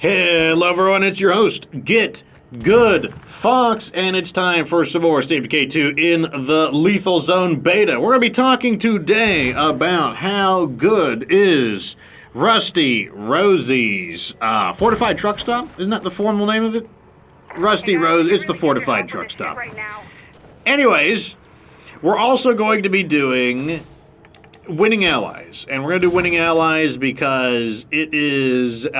Hello everyone, it's your host, Get Good Fox, and it's time for some more State of Decay 2 in the Lethal Zone Beta. We're going to be talking today about how good is Rusty Rosie's Fortified Truck Stop? Isn't that the formal name of it? Rusty Rosie, it's the Fortified Truck Stop. Anyways, we're also going to be doing Winning Allies, and we're going to do Winning Allies because it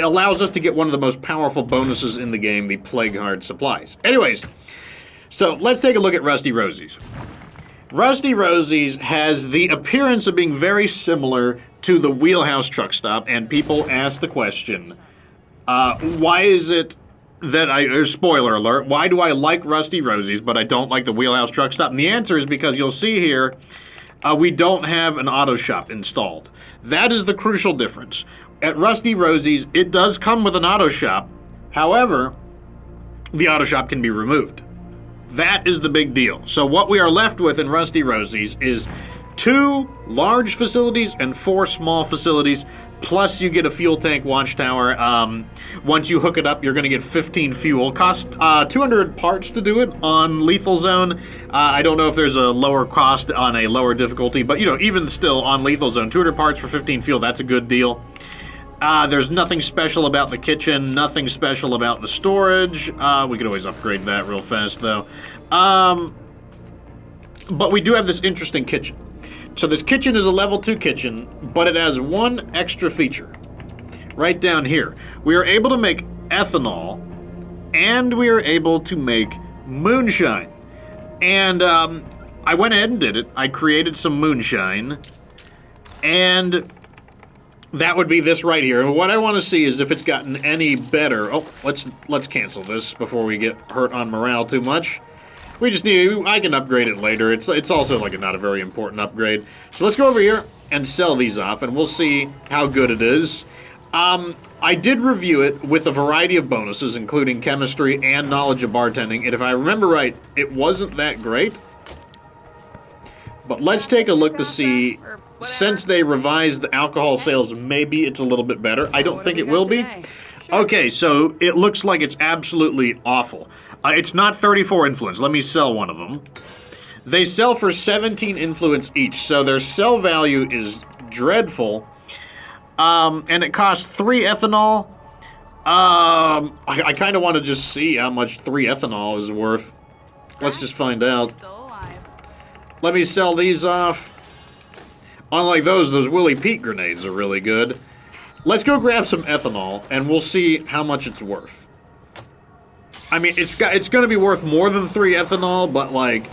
allows us to get one of the most powerful bonuses in the game, the Plague Heart supplies. Anyways, so let's take a look at Rusty Rosie's. Rusty Rosie's has the appearance of being very similar to the Wheelhouse Truck Stop, and people ask the question, why is it that spoiler alert, why do I like Rusty Rosie's but I don't like the Wheelhouse Truck Stop? And the answer is because you'll see here, we don't have an auto shop installed. That is the crucial difference. At Rusty Rosie's, it does come with an auto shop. However, the auto shop can be removed. That is the big deal. So what we are left with in Rusty Rosie's is 2 large facilities and 4 small facilities, plus you get a fuel tank watchtower. Once you hook it up, you're going to get 15 fuel. Cost 200 parts to do it on Lethal Zone. I don't know if there's a lower cost on a lower difficulty, but, you know, even still on Lethal Zone, 200 parts for 15 fuel, that's a good deal. There's nothing special about the kitchen, nothing special about the storage. We could always upgrade that real fast, though. But we do have this interesting kitchen. So this kitchen is a level 2 kitchen, but it has one extra feature. Right down here. We are able to make ethanol, and we are able to make moonshine. And I went ahead and did it. I created some moonshine, and that would be this right here. And what I want to see is if it's gotten any better. Oh, let's cancel this before we get hurt on morale too much. We just need, I can upgrade it later. It's also like not a very important upgrade. So let's go over here and sell these off, and we'll see how good it is. I did review it with a variety of bonuses, including chemistry and knowledge of bartending, and if I remember right, it wasn't that great. But let's take a look to see, since they revised the alcohol sales, maybe it's a little bit better. I don't think it will be. Okay, so it looks like it's absolutely awful. It's not 34 influence. Let me sell one of them. They sell for 17 influence each, so their sell value is dreadful. And it costs 3 ethanol. I kind of want to just see how much 3 ethanol is worth. Let's just find out. Let me sell these off. Unlike those Willie Pete grenades are really good. Let's go grab some ethanol, and we'll see how much it's worth. I mean, it's going to be worth more than 3 ethanol, but, like,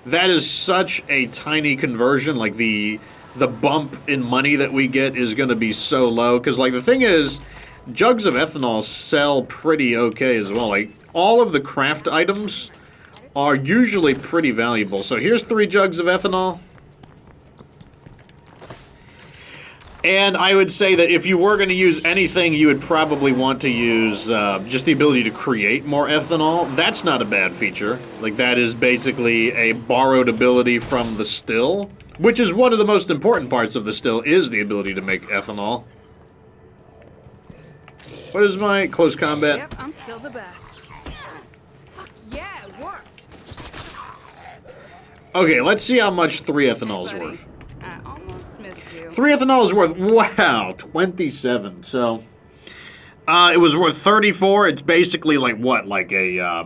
that is such a tiny conversion. Like, the bump in money that we get is going to be so low. Because, like, the thing is, jugs of ethanol sell pretty okay as well. Like, all of the craft items are usually pretty valuable. So here's 3 jugs of ethanol. And I would say that if you were going to use anything, you would probably want to use just the ability to create more ethanol. That's not a bad feature. Like, that is basically a borrowed ability from the still, which is one of the most important parts of the still, is the ability to make ethanol. What is my close combat? Yep, I'm still the best. Yeah, it worked. Okay, let's see how much 3 ethanol is worth. 3 ethanol is worth, wow, 27. So, it was worth 34. It's basically like what, like a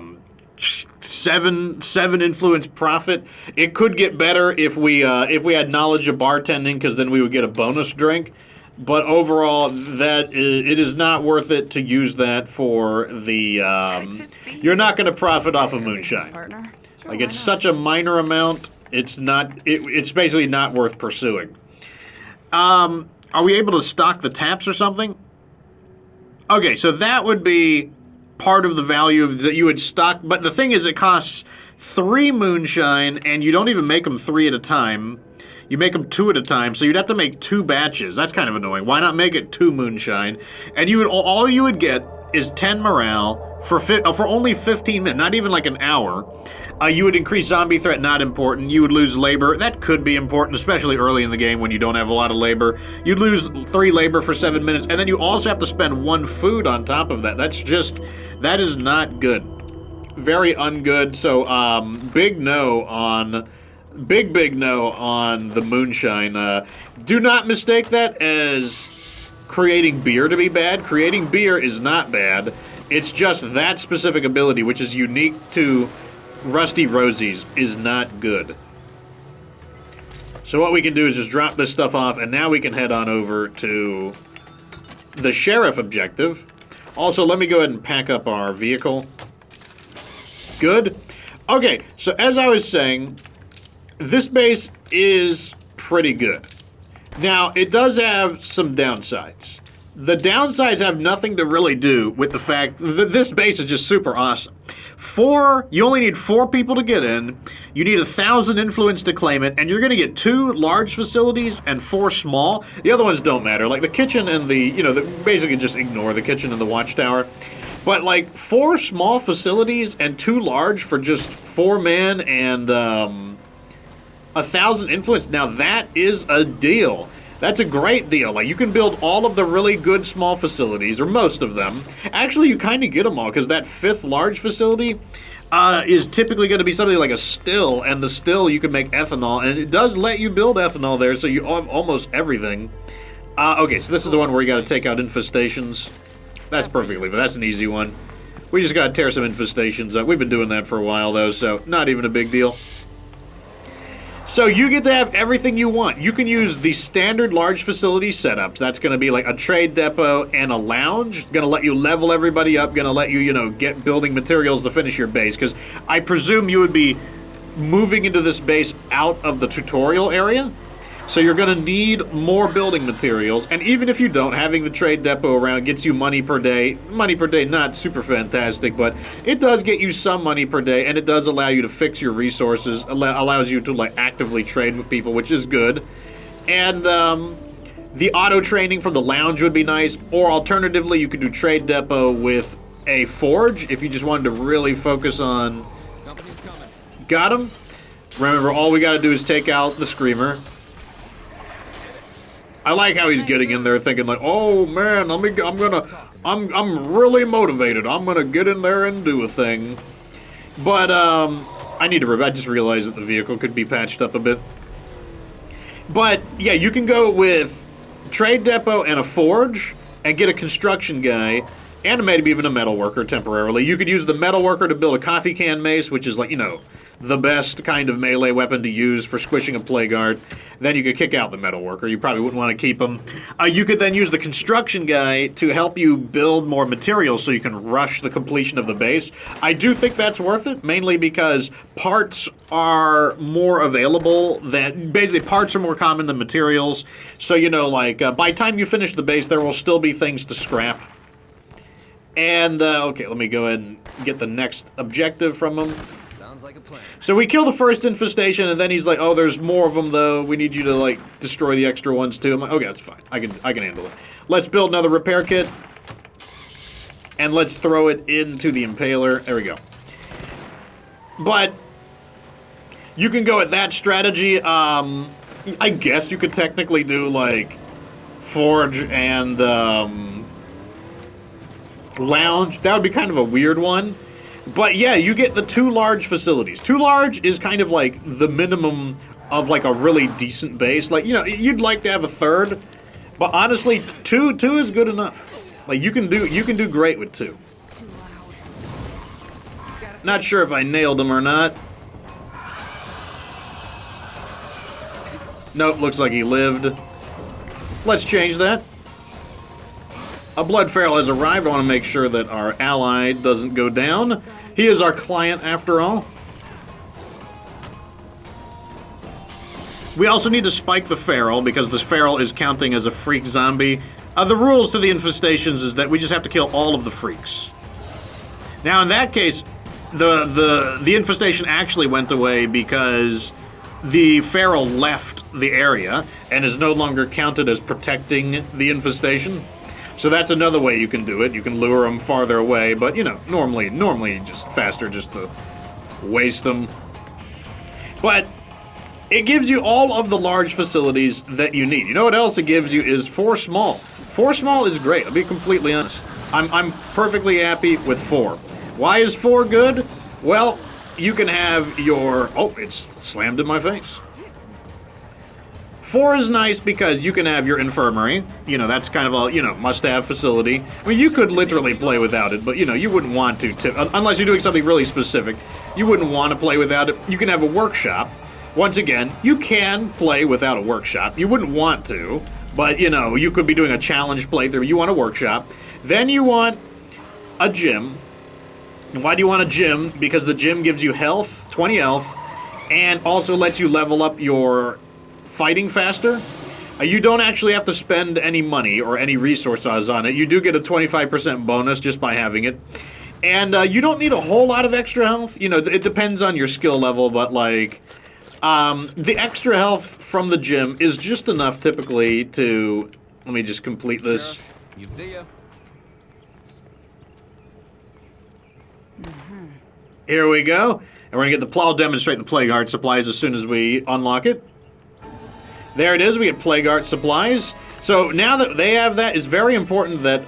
7 influence profit. It could get better if we had knowledge of bartending, because then we would get a bonus drink. But overall, it is not worth it to use that for the. You're not going to profit off of moonshine. Like, it's such a minor amount. It's not. It's basically not worth pursuing. Are we able to stock the taps or something? Okay, so that would be part of the value that you would stock. But the thing is, it costs 3 moonshine, and you don't even make them 3 at a time. You make them 2 at a time, so you'd have to make 2 batches. That's kind of annoying. Why not make it 2 moonshine? And all you would get is 10 morale, for only 15 minutes, not even like an hour. You would increase zombie threat, not important. You would lose labor. That could be important, especially early in the game when you don't have a lot of labor. You'd lose 3 labor for 7 minutes, and then you also have to spend 1 food on top of that. That is not good. Very ungood. So, big no on the moonshine. Do not mistake that as creating beer to be bad. Creating beer is not bad. It's just that specific ability, which is unique to Rusty Rosie's, is not good. So what we can do is just drop this stuff off, and now we can head on over to the sheriff objective. Also, let me go ahead and pack up our vehicle. Good. Okay, so as I was saying, this base is pretty good. Now, it does have some downsides. The downsides have nothing to really do with the fact that this base is just super awesome. You only need 4 people to get in, you need 1,000 influence to claim it, and you're going to get 2 large facilities and 4 small. The other ones don't matter, like the kitchen and basically just ignore the kitchen and the watchtower. But like 4 small facilities and 2 large for just 4 men and 1,000 influence, now that is a deal. That's a great deal. Like, you can build all of the really good small facilities, or most of them. Actually, you kind of get them all, because that 5th large facility is typically going to be something like a still, and the still you can make ethanol, and it does let you build ethanol there, so you have almost everything. Okay, so this is the one where you got to take out infestations. That's perfectly, but that's an easy one. We just got to tear some infestations up. We've been doing that for a while, though, so not even a big deal. So you get to have everything you want. You can use the standard large facility setups. That's going to be like a trade depot and a lounge. Going to let you level everybody up. Going to let you, get building materials to finish your base. Because I presume you would be moving into this base out of the tutorial area. So you're going to need more building materials. And even if you don't, having the trade depot around gets you money per day. Money per day, not super fantastic, but it does get you some money per day, and it does allow you to fix your resources, allows you to actively trade with people, which is good. And the auto training from the lounge would be nice, or alternatively, you could do trade depot with a forge if you just wanted to really focus on... Company's coming. Got him? Remember, all we got to do is take out the screamer. I like how he's getting in there thinking like, oh man, I'm really motivated. I'm gonna get in there and do a thing. But I just realized that the vehicle could be patched up a bit. But yeah, you can go with trade depot and a forge and get a construction guy and maybe even a metal worker temporarily. You could use the metal worker to build a coffee can mace, which is like, the best kind of melee weapon to use for squishing a plague guard. Then you could kick out the metal worker. You probably wouldn't want to keep him. You could then use the construction guy to help you build more materials so you can rush the completion of the base. I do think that's worth it, mainly because parts are more available basically parts are more common than materials. So, by the time you finish the base, there will still be things to scrap. And, okay, let me go ahead and get the next objective from him. Like a plan. So we kill the first infestation, and then he's like, "Oh, there's more of them, though. We need you to destroy the extra ones too." I'm like, "Okay, that's fine. I can handle it." Let's build another repair kit, and let's throw it into the impaler. There we go. But you can go at that strategy. I guess you could technically do forge and lounge. That would be kind of a weird one. But yeah, you get the 2 large facilities. 2 large is kind of like the minimum of a really decent base. You'd like to have a 3rd, but honestly, 2 is good enough. You can do great with 2. Not sure if I nailed him or not. Nope, looks like he lived. Let's change that. A blood feral has arrived. I want to make sure that our ally doesn't go down. He is our client, after all. We also need to spike the feral, because this feral is counting as a freak zombie. The rules to the infestations is that we just have to kill all of the freaks. Now, in that case, the infestation actually went away because the feral left the area and is no longer counted as protecting the infestation. So that's another way you can do it. You can lure them farther away, but you know, normally just faster just to waste them. But it gives you all of the large facilities that you need. You know what else it gives you is 4 small. 4 small is great, I'll be completely honest. I'm perfectly happy with 4. Why is 4 good? Well, you can have your... Oh, it's slammed in my face. 4 is nice because you can have your infirmary. You know, that's kind of a, you know, must-have facility. I mean, you could literally play without it, but, you know, you wouldn't want to, unless you're doing something really specific. You wouldn't want to play without it. You can have a workshop. Once again, you can play without a workshop. You wouldn't want to, but, you know, you could be doing a challenge playthrough. You want a workshop. Then you want a gym. And why do you want a gym? Because the gym gives you health, 20 health, and also lets you level up your fighting faster. You don't actually have to spend any money or any resources on it. You do get a 25% bonus just by having it. And you don't need a whole lot of extra health. You know, it depends on your skill level, but, like... the extra health from the gym is just enough typically to... Let me just complete this. Here we go. And we're going to get I'll demonstrate the Plague Heart supplies as soon as we unlock it. There it is. We get Plague Heart supplies. So now that they have that, it's very important that...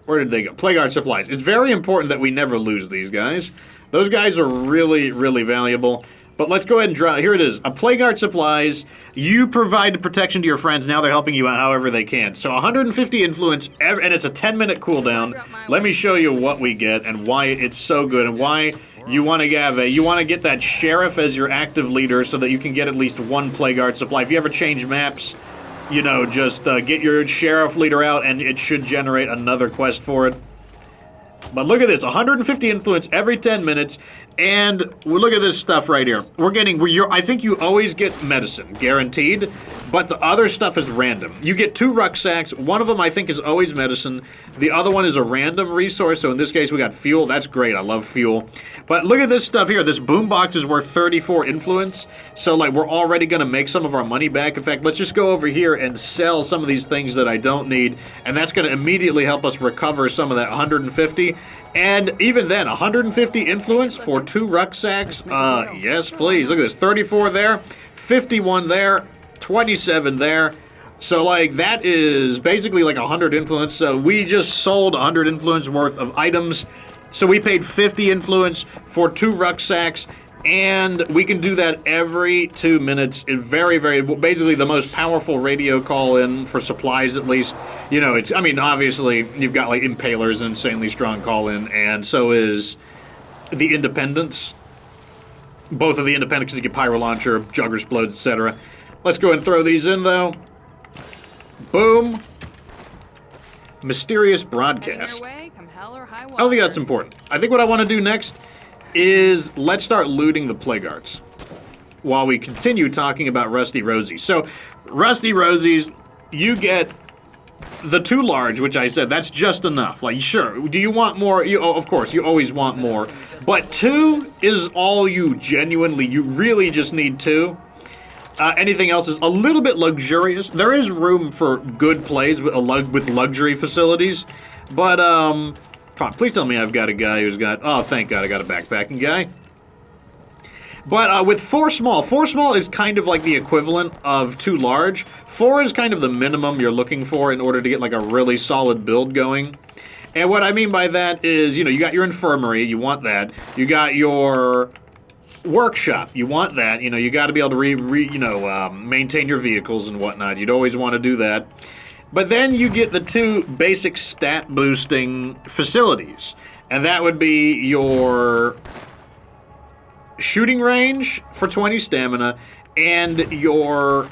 Where did they go? Plague Heart supplies. It's very important that we never lose these guys. Those guys are really, really valuable. But let's go ahead and draw. Here it is. A Plague Heart supplies. You provide protection to your friends. Now they're helping you out however they can. So 150 influence, and it's a 10-minute cooldown. Let me show you what we get and why it's so good and why you want to get that sheriff as your active leader so that you can get at least 1 Plague Heart supply. If you ever change maps, you know, just get your sheriff leader out and it should generate another quest for it. But look at this, 150 influence every 10 minutes, and look at this stuff right here. I think you always get medicine, guaranteed, but the other stuff is random. You get 2 rucksacks, one of them I think is always medicine, the other one is a random resource, so in this case we got fuel, that's great, I love fuel. But look at this stuff here, this boombox is worth 34 influence, so like we're already gonna make some of our money back. In fact, let's just go over here and sell some of these things that I don't need, and that's gonna immediately help us recover some of that 150. And even then, 150 influence for 2 rucksacks? Yes, please. Look at this. 34 there, 51 there, 27 there. So, like, that is basically like 100 influence. So we just sold 100 influence worth of items. So we paid 50 influence for 2 rucksacks. And we can do that every 2 minutes. It's very, very, basically the most powerful radio call-in for supplies, at least. You know, I mean, obviously, you've got, like, Impaler's an insanely strong call-in, and so is the Independents. Both of the Independents, you get Pyro Launcher, Jugger Explodes, etc. Let's go ahead and throw these in, though. Boom. Mysterious Broadcast. I don't think that's important. I think what I want to do next is let's start looting the Plague Hearts while we continue talking about Rusty Rosie. So, Rusty Rosies, you get the 2 large, which I said, that's just enough. Like, sure, do you want more? Of course, you always want more. But 2 is all you really just need 2. Anything else is a little bit luxurious. There is room for good plays with luxury facilities, but, come on, please tell me I've got a guy who's got... Oh, thank God I got a backpacking guy. But with 4 small is kind of like the equivalent of 2 large. 4 is kind of the minimum you're looking for in order to get like a really solid build going. And what I mean by that is, you know, you got your infirmary, you want that. You got your workshop, you want that. You know, you got to be able to maintain your vehicles and whatnot. You'd always want to do that. But then you get the 2 basic stat boosting facilities. And that would be your shooting range for 20 stamina and your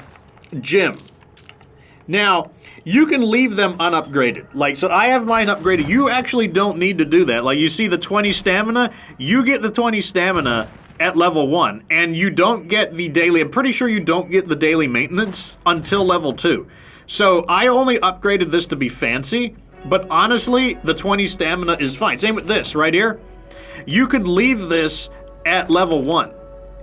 gym. Now, you can leave them unupgraded. Like, so I have mine upgraded. You actually don't need to do that. Like, you see the 20 stamina? You get the 20 stamina at level 1. And you don't get the daily... I'm pretty sure you don't get the daily maintenance until level 2. So I only upgraded this to be fancy, but honestly, the 20 stamina is fine. Same with this right here. You could leave this at level 1,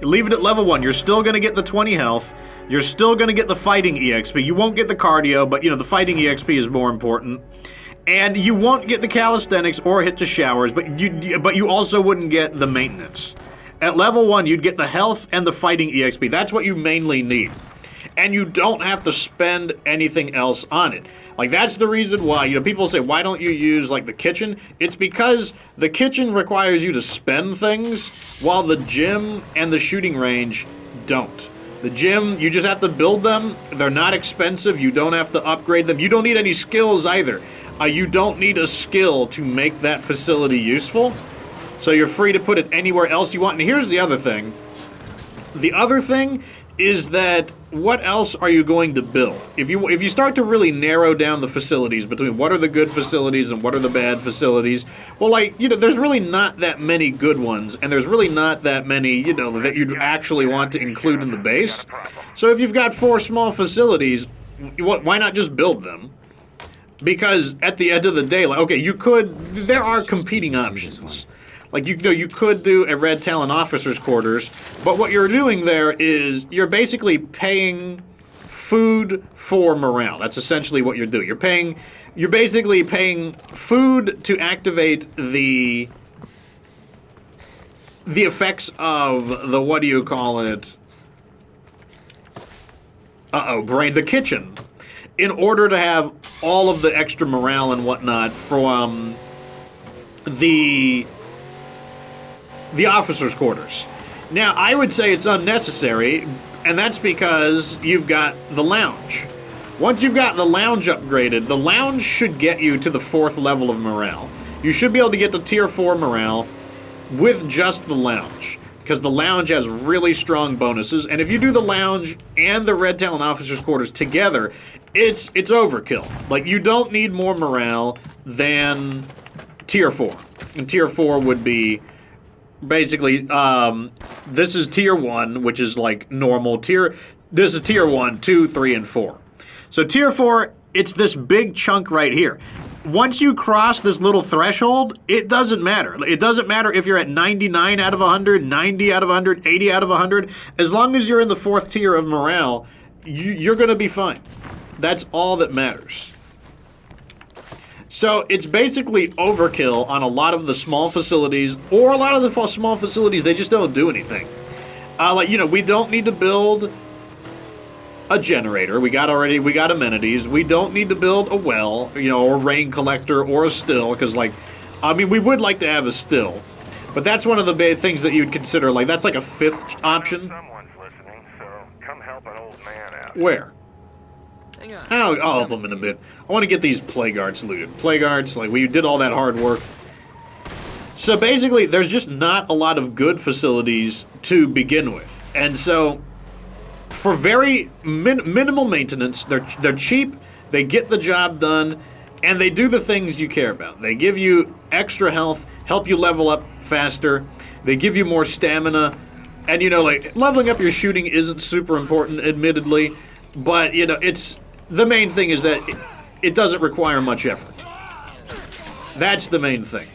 Leave it at level 1. You're still going to get the 20 health. You're still going to get the fighting EXP. You won't get the cardio, but, the fighting EXP is more important. And you won't get the calisthenics or hit the showers, but you also wouldn't get the maintenance. At level 1, you'd get the health and the fighting EXP. That's what you mainly need. And you don't have to spend anything else on it. Like, that's the reason why, people say, why don't you use, like, the kitchen? It's because the kitchen requires you to spend things, while the gym and the shooting range don't. The gym, you just have to build them. They're not expensive. You don't have to upgrade them. You don't need any skills either. You don't need a skill to make that facility useful. So you're free to put it anywhere else you want. And here's the other thing. The other thing is that what else are you going to build? If you start to really narrow down the facilities between what are the good facilities and what are the bad facilities, well, like, there's really not that many good ones, and there's really not that many, that you'd actually want to include in the base. So if you've got 4 small facilities, why not just build them? Because at the end of the day, like, okay, there are competing options. Like, you could do a Red Talon officer's quarters, but what you're doing there is you're basically paying food for morale. That's essentially what you're doing. You're basically paying food to activate the effects of the, what do you call it? The kitchen, in order to have all of the extra morale and whatnot from the officers' quarters. Now, I would say it's unnecessary, and that's because you've got the lounge. Once you've got the lounge upgraded, the lounge should get you to the 4th level of morale. You should be able to get to tier 4 morale with just the lounge, because the lounge has really strong bonuses, and if you do the lounge and the Red Talon officers' quarters together, it's overkill. Like, you don't need more morale than tier 4. And tier 4 would be basically, this is tier 1, which is like normal tier. This is tier 1, 2, 3, and 4. So tier 4, it's this big chunk right here. Once you cross this little threshold, it doesn't matter. It doesn't matter if you're at 99 out of 100, 90 out of 100, 80 out of 100. As long as you're in the 4th tier of morale, you're going to be fine. That's all that matters. So it's basically overkill on a lot of the small facilities, or a lot of the small facilities, they just don't do anything. We don't need to build a generator. We got amenities. We don't need to build a well, or rain collector, or a still, because, we would like to have a still. But that's one of the big things that you'd consider, that's like a 5th option. Someone's listening, so come help an old man out. Where? Hang on. I'll help them in a bit. I want to get these plague arts looted. Plague arts, we did all that hard work. So basically, there's just not a lot of good facilities to begin with. And so, for very minimal maintenance, they're cheap, they get the job done, and they do the things you care about. They give you extra health, help you level up faster, they give you more stamina, and leveling up your shooting isn't super important, admittedly, but, it's... The main thing is that it doesn't require much effort. That's the main thing.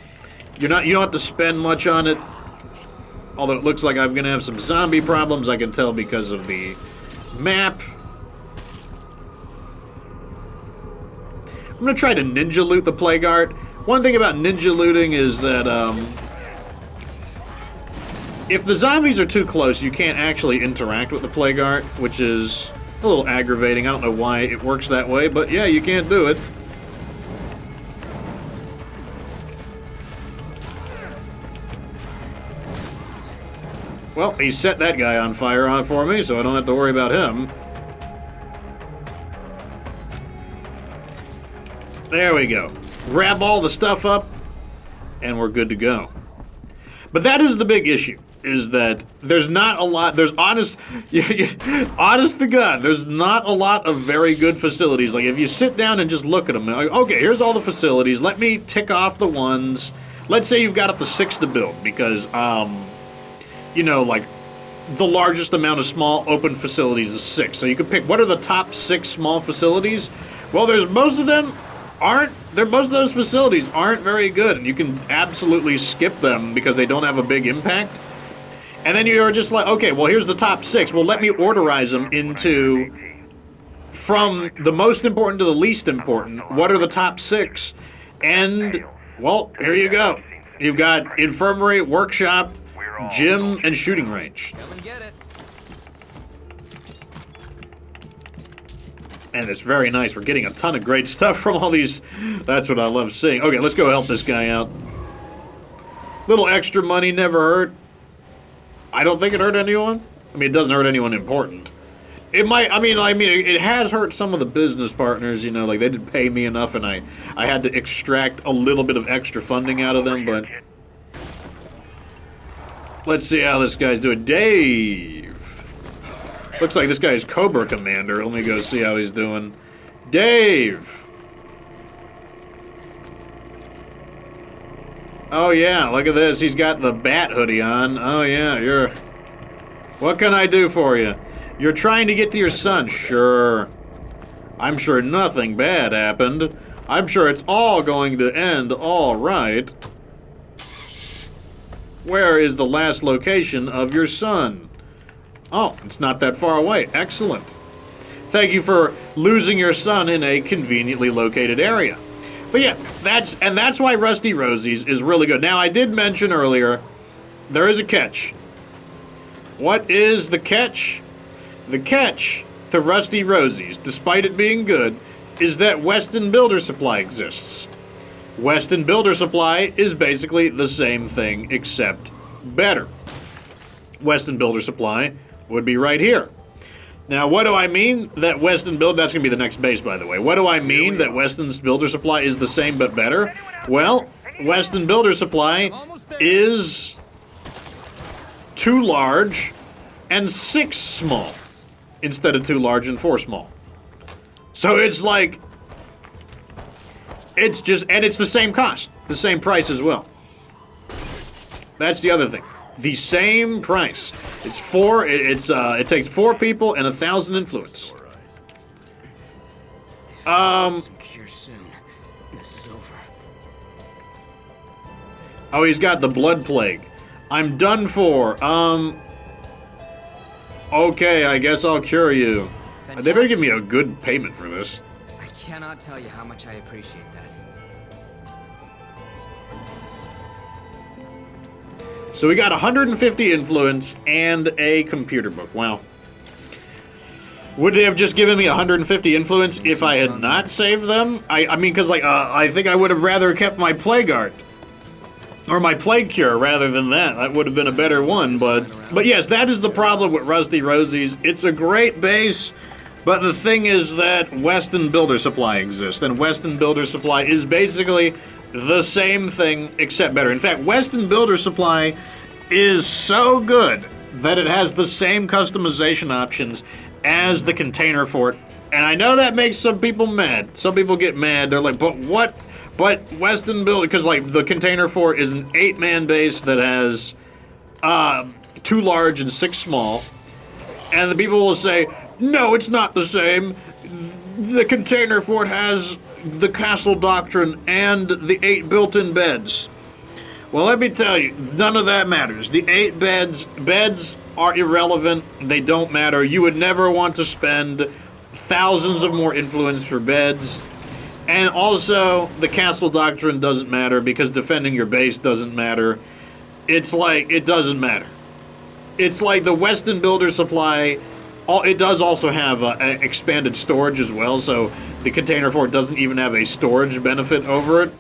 You don't have to spend much on it. Although it looks like I'm gonna have some zombie problems, I can tell because of the map. I'm gonna try to ninja loot the plague art. One thing about ninja looting is that if the zombies are too close, you can't actually interact with the plague art, which is a little aggravating. I don't know why it works that way, but yeah, you can't do it. Well, he set that guy on fire for me, so I don't have to worry about him. There we go. Grab all the stuff up, and we're good to go. But that is the big issue, is that there's not a lot, honest to God, there's not a lot of very good facilities. Like, if you sit down and just look at them, like, okay, here's all the facilities, let me tick off the ones. Let's say you've got up to 6 to build, because, the largest amount of small open facilities is 6. So you can pick, what are the top 6 small facilities? Well, most of those facilities aren't very good, and you can absolutely skip them because they don't have a big impact. And then you're just like, okay, well, here's the top 6. Well, let me orderize them into, from the most important to the least important. What are the top 6? And, well, here you go. You've got infirmary, workshop, gym, and shooting range. Come and get it. And it's very nice. We're getting a ton of great stuff from all these. That's what I love seeing. Okay, let's go help this guy out. Little extra money never hurt. I don't think it hurt anyone. I mean, it doesn't hurt anyone important. It might. I mean, it has hurt some of the business partners. You know, like they didn't pay me enough, and I had to extract a little bit of extra funding out of them. But let's see how this guy's doing. Dave. Looks like this guy's Cobra Commander. Let me go see how he's doing. Dave! Oh yeah, look at this. He's got the bat hoodie on. Oh yeah, you're... What can I do for you? You're trying to get to your son. Sure. I'm sure nothing bad happened. I'm sure it's all going to end all right. Where is the last location of your son? Oh, it's not that far away. Excellent. Thank you for losing your son in a conveniently located area. But yeah, that's why Rusty Rosie's is really good. Now, I did mention earlier, there is a catch. What is the catch? The catch to Rusty Rosie's, despite it being good, is that Weston Builder Supply exists. Weston Builder Supply is basically the same thing, except better. Weston Builder Supply would be right here. Now, what do I mean that Weston Builder... That's going to be the next base, by the way. What do I mean that Weston's Builder Supply is the same but better? Well, Weston Builder Supply is 2 large and 6 small instead of 2 large and 4 small. So it's like... It's just... And it's the same cost. The same price as well. That's the other thing. The same price. It's 4. It takes 4 people and 1,000 influence. Secure soon. This is over. Oh, he's got the blood plague. I'm done for. Okay, I guess I'll cure you. Fantastic. They better give me a good payment for this. I cannot tell you how much I appreciate that. So we got 150 influence and a computer book. Wow. Would they have just given me 150 influence if I had not saved them? I mean, because like I think I would have rather kept my plague art or my plague cure rather than that. That would have been a better one. But yes, that is the problem with Rusty Rosie's. It's a great base, but the thing is that Weston Builder Supply exists, and Weston Builder Supply is basically the same thing, except better. In fact, Weston Builder Supply is so good that it has the same customization options as the Container Fort. And I know that makes some people mad. Some people get mad. They're like, but what? But Weston Builder, because like the Container Fort is an 8-man base that has 2 large and 6 small. And the people will say, no, it's not the same. The Container Fort has the castle doctrine and the 8 built-in beds. Well, let me tell you, none of that matters. The 8 beds are irrelevant. They don't matter. You would never want to spend thousands of more influence for beds. And also, the castle doctrine doesn't matter because defending your base doesn't matter. It's like, it doesn't matter. It's like the Weston Builder Supply. It does also have expanded storage as well, so the Container Fort doesn't even have a storage benefit over it.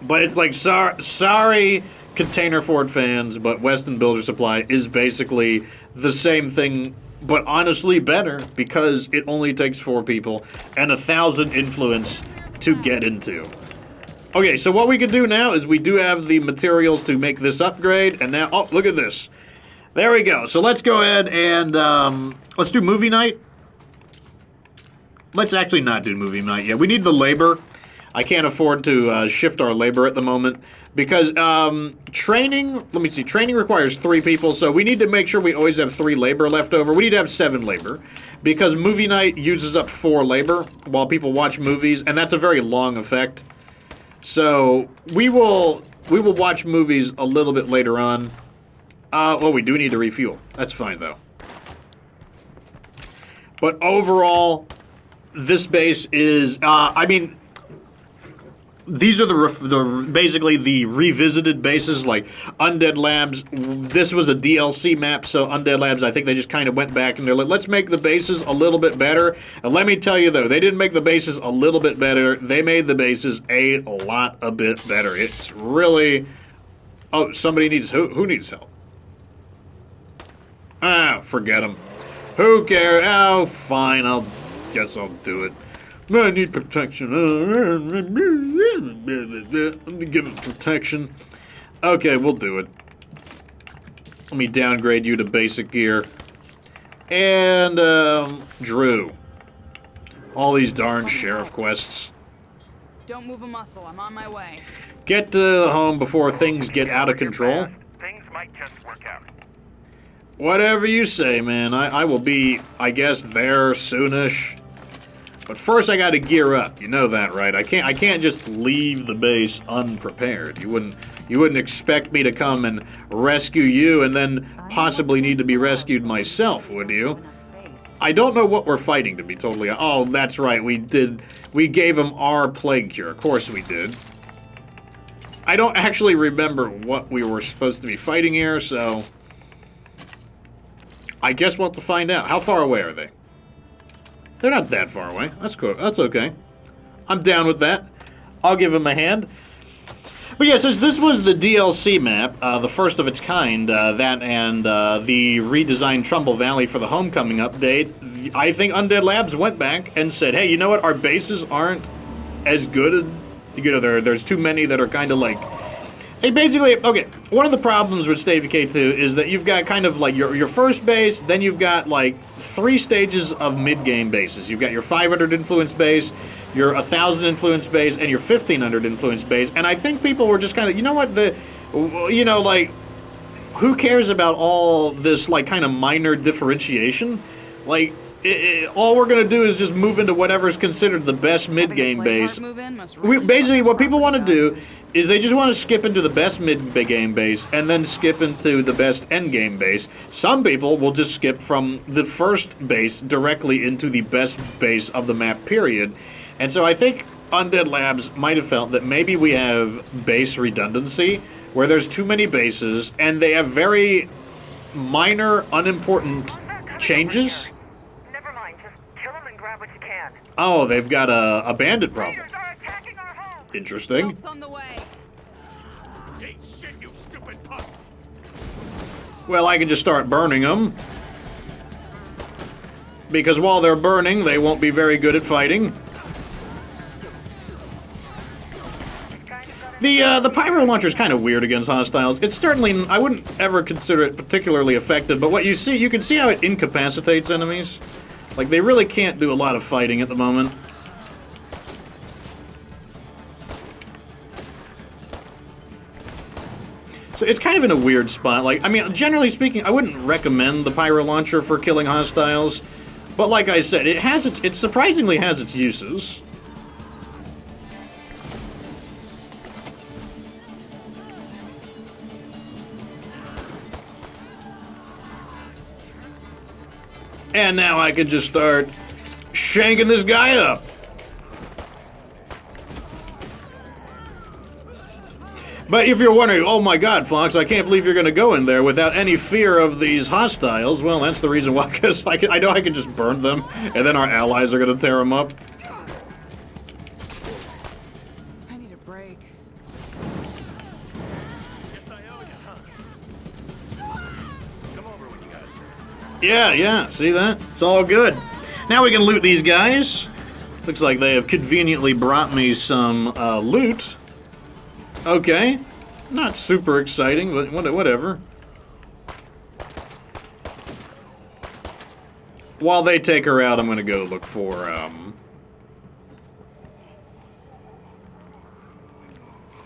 But it's like, sorry, Container Fort fans, but Weston Builder Supply is basically the same thing, but honestly better, because it only takes 4 people and 1,000 influence to get into. Okay, so what we can do now is we do have the materials to make this upgrade, and now, oh, look at this. There we go. So let's go ahead and let's do movie night. Let's actually not do movie night yet. We need the labor. I can't afford to shift our labor at the moment because training, let me see, training requires 3 people, so we need to make sure we always have 3 labor left over. We need to have 7 labor because movie night uses up 4 labor while people watch movies, and that's a very long effect. So we will watch movies a little bit later on. Well, we do need to refuel. That's fine, though. But overall, this base is, I mean, these are basically the revisited bases, like Undead Labs. This was a DLC map, so Undead Labs, I think they just kind of went back and they're like, let's make the bases a little bit better. And let me tell you, though, they didn't make the bases a little bit better. They made the bases a lot a bit better. It's really... Oh, somebody needs... Who needs help? Ah, forget them. Who cares? Oh, fine. Guess I'll do it. I need protection. Let me give it protection. Okay, we'll do it. Let me downgrade you to basic gear. And, Drew. All these darn sheriff quests. Don't move a muscle. I'm on my way. Get to the home before things get out of control. Things might just work out. Whatever you say, man. I will be, I guess, there soonish. But first I gotta gear up. You know that, right? I can't just leave the base unprepared. You wouldn't expect me to come and rescue you and then possibly need to be rescued myself, would you? I don't know what we're fighting, to be totally... Oh, that's right. We gave him our plague cure. Of course we did. I don't actually remember what we were supposed to be fighting here, so... I guess we'll have to find out. How far away are they? They're not that far away. That's cool. That's okay. I'm down with that. I'll give him a hand. But yeah, since this was the DLC map, the first of its kind, that and the redesigned Trumbull Valley for the Homecoming update, I think Undead Labs went back and said, hey, you know what? Our bases aren't as good. You know, there's too many that are kind of like... Hey, basically, okay, one of the problems with State of Decay 2 is that you've got kind of like your first base, then you've got like 3 stages of mid-game bases. You've got your 500 influence base, your 1,000 influence base, and your 1,500 influence base. And I think people were just kind of, you know what, like, who cares about all this, like, kind of minor differentiation? Like, all we're going to do is just move into whatever's considered the best mid-game base. Basically, what people want to do is they just want to skip into the best mid-game base and then skip into the best end-game base. Some people will just skip from the first base directly into the best base of the map, period. And so I think Undead Labs might have felt that maybe we have base redundancy, where there's too many bases, and they have very minor, unimportant changes. Oh, they've got a bandit problem. Interesting. Help's on the way. Hey, shit, you stupid punk. Well, I can just start burning them. Because while they're burning, they won't be very good at fighting. The pyro launcher is kind of weird against hostiles. It's certainly, I wouldn't ever consider it particularly effective, but what you see, you can see how it incapacitates enemies. Like, they really can't do a lot of fighting at the moment. So it's kind of in a weird spot. Like, I mean, generally speaking, I wouldn't recommend the pyro launcher for killing hostiles. But like I said, it surprisingly has its uses. And now I can just start shanking this guy up. But if you're wondering, oh my god, Fox, I can't believe you're going to go in there without any fear of these hostiles, well, that's the reason why, because I know I can just burn them, and then our allies are going to tear them up. I need a break. Guess I owe you, huh? Come over when you guys. Yeah, see that? It's all good. Now we can loot these guys. Looks like they have conveniently brought me some loot. Okay. Not super exciting, but whatever. While they take her out, I'm going to go look for,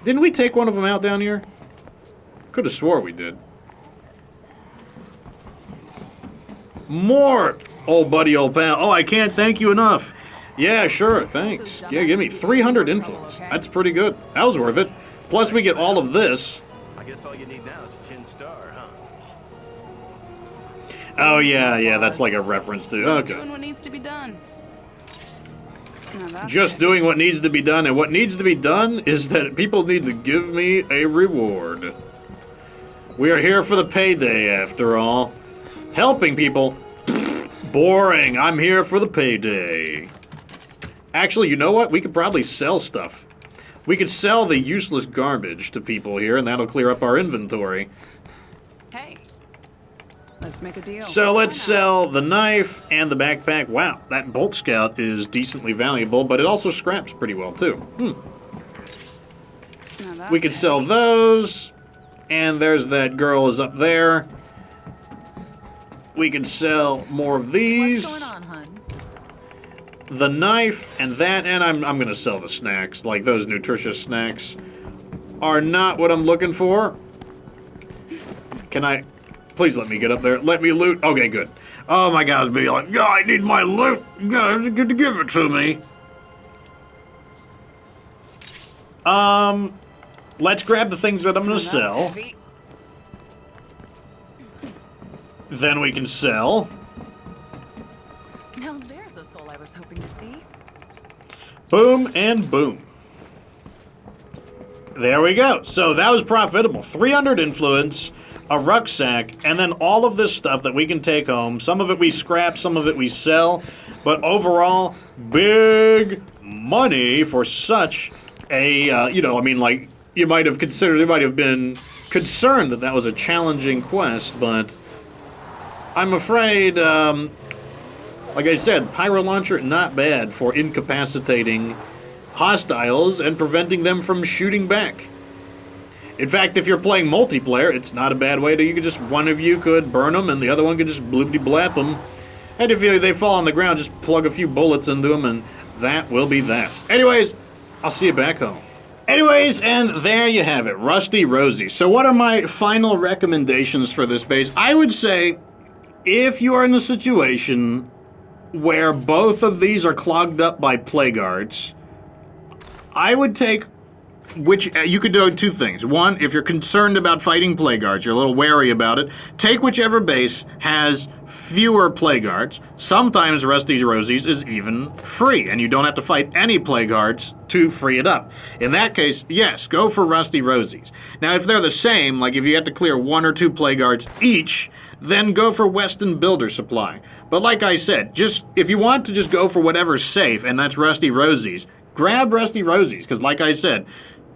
Didn't we take one of them out down here? Could have swore we did. More! Old buddy, old pal. Oh, I can't thank you enough. Yeah, sure, thanks. Yeah, give me 300 influence. That's pretty good. That was worth it. Plus, we get all of this. I guess all you need now is a tin star, huh? Oh, yeah, that's like a reference to... Just Okay. doing what needs to be done. Now that's Just it. doing what needs to be done, and what needs to be done is that people need to give me a reward. We are here for the payday, after all. Helping people... Boring. I'm here for the payday. Actually, you know what? We could probably sell stuff. We could sell the useless garbage to people here, and that'll clear up our inventory. Hey, let's make a deal. So let's Why not? sell the knife and the backpack. Wow, that Bolt Scout is decently valuable, but it also scraps pretty well, too. Now that's We could it. sell those, and there's that girl is up there. We could sell more of these. What's going on, hun? The knife and that, and I'm gonna sell the snacks. Like, those nutritious snacks are not what I'm looking for. Can I... Please let me get up there. Let me loot. Okay, good. Oh my God, be like, yeah, I need my loot. You gotta give it to me. Let's grab the things that I'm gonna Now that's sell. heavy. Then we can sell. Now there's a soul I was hoping to see. Boom and boom. There we go. So that was profitable. 300 influence, a rucksack, and then all of this stuff that we can take home. Some of it we scrap, some of it we sell. But overall, big money for such a, you know, I mean, like, you might have been concerned that that was a challenging quest, but I'm afraid, like I said, Pyro Launcher, not bad for incapacitating hostiles and preventing them from shooting back. In fact, if you're playing multiplayer, it's not a bad way to, you could just, one of you could burn them and the other one could just bloopity-blap them. And if they fall on the ground, just plug a few bullets into them and that will be that. Anyways, I'll see you back home. Anyways, and there you have it, Rusty Rosie. So what are my final recommendations for this base? I would say, if you are in a situation where both of these are clogged up by plague guards, I would take you could do two things. One, if you're concerned about fighting plague guards, you're a little wary about it, take whichever base has fewer plague guards. Sometimes Rusty Rosie's is even free, and you don't have to fight any plague guards to free it up. In that case, yes, go for Rusty Rosie's. Now, if they're the same, like if you have to clear 1 or 2 plague guards each, then go for Weston Builder Supply. But like I said, just if you want to just go for whatever's safe, and that's Rusty Rosie's, grab Rusty Rosie's, because like I said,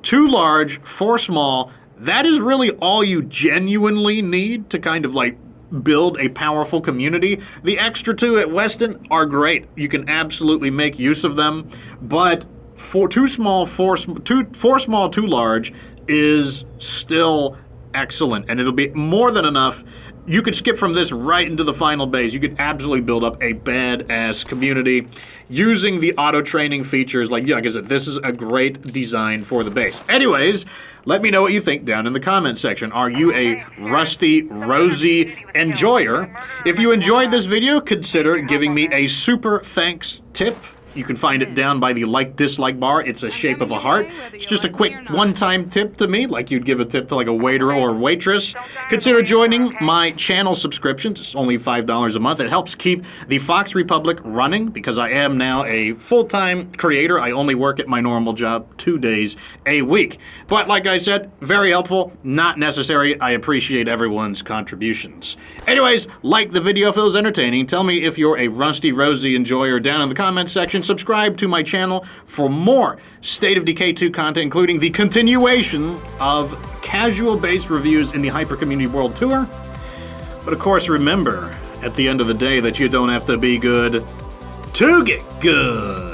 2 large, 4 small, that is really all you genuinely need to kind of like build a powerful community. The extra 2 at Weston are great. You can absolutely make use of them, but for 2 small, 4 small, 2 large is still excellent, and it'll be more than enough. You could skip from this right into the final base. You could absolutely build up a badass community using the auto-training features. Like I said, this is a great design for the base. Anyways, let me know what you think down in the comment section. Are you a Rusty Rosie enjoyer? If you enjoyed this video, consider giving me a super thanks tip. You can find it down by the like-dislike bar. It's a shape of a heart. It's just a quick one-time tip to me, like you'd give a tip to like a waiter or a waitress. Consider joining my channel subscriptions. It's only $5 a month. It helps keep the Fox Republic running because I am now a full-time creator. I only work at my normal job 2 days a week. But like I said, very helpful, not necessary. I appreciate everyone's contributions. Anyways, like the video if it was entertaining. Tell me if you're a Rusty Rosie enjoyer down in the comments section. Subscribe to my channel for more State of Decay 2 content, including the continuation of casual-based reviews in the Hyper Community World Tour. But of course, remember, at the end of the day, that you don't have to be good to get good.